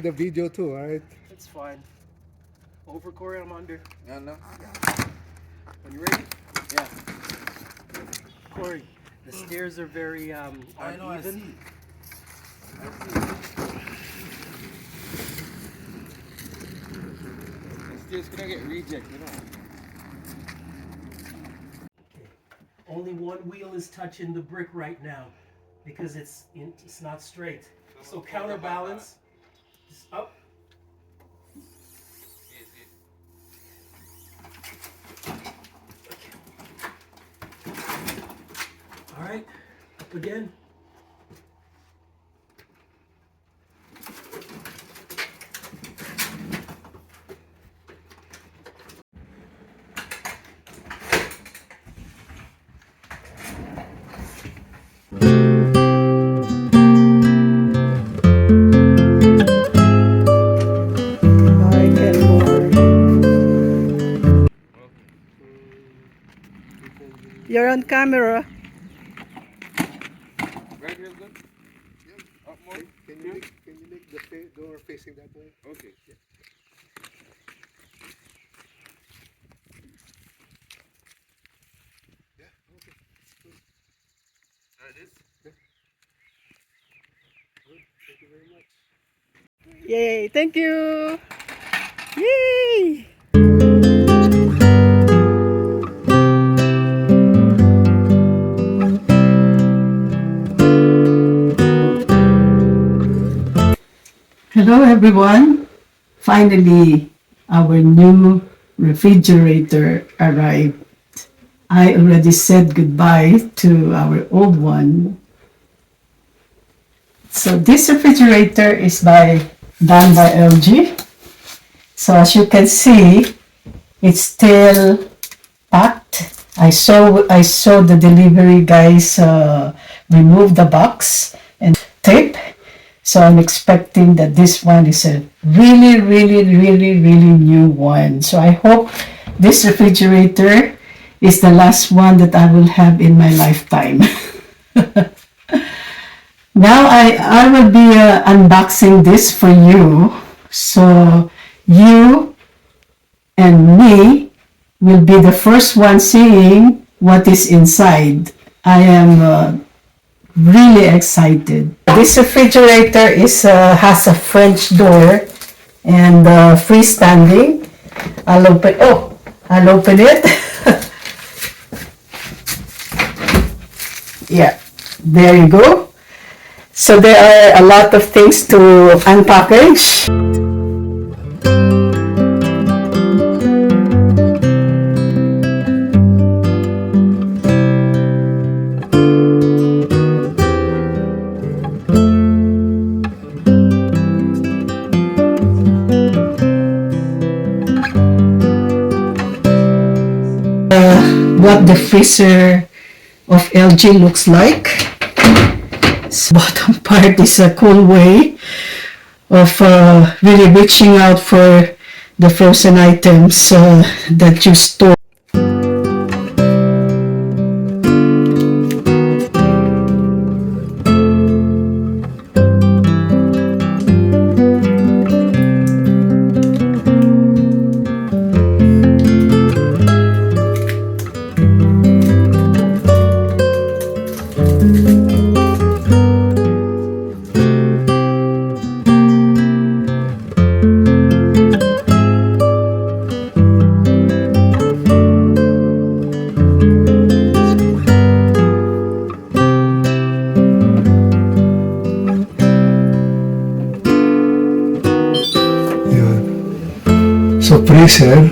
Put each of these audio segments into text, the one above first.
the video too, alright? It's fine. Over, Corey, I'm under. Yeah, no. When you ready? Yeah. Corey, the stairs are very uneven. I know, I see. It's gonna get reject, you know. Okay. Only one wheel is touching the brick right now because it's not straight. So counterbalance, just up. All right, up again. You're on camera. Right here, good? Yeah. Up more? Can you make the door facing that way? Okay. Yeah. Yeah, okay. Good. Like this? Yeah. Good. Thank you very much. Yay, thank you. Yay. Hello everyone. Finally, our new refrigerator arrived. I already said goodbye to our old one. So this refrigerator is done by LG. So as you can see, it's still packed. I saw the delivery guys remove the box and tape. So I'm expecting that this one is a really, really, really, really new one. So I hope this refrigerator is the last one that I will have in my lifetime. Now I will be unboxing this for you. So you and me will be the first one seeing what is inside. I am really excited. This refrigerator has a French door and freestanding. I'll open it. Yeah, there you go. So there are a lot of things to unpackage. What the freezer of LG looks like. So bottom part is a cool way of really reaching out for the frozen items that you store. So freezer and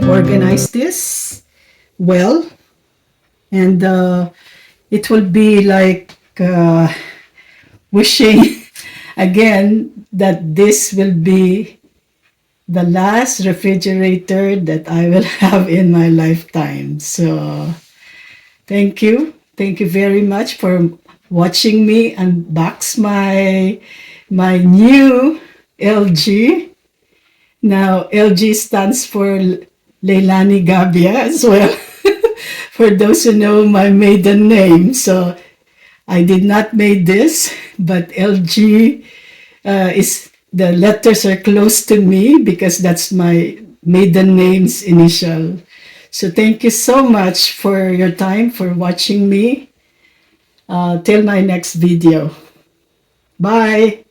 organize this well, and it will be like wishing again that this will be the last refrigerator that I will have in my lifetime. So thank you very much for watching me unbox my new LG. Now, LG stands for Leilani Gabia as well, for those who know my maiden name. So I did not make this, but LG is the letters are close to me because that's my maiden name's initial. So thank you so much for your time, for watching me. Till my next video. Bye.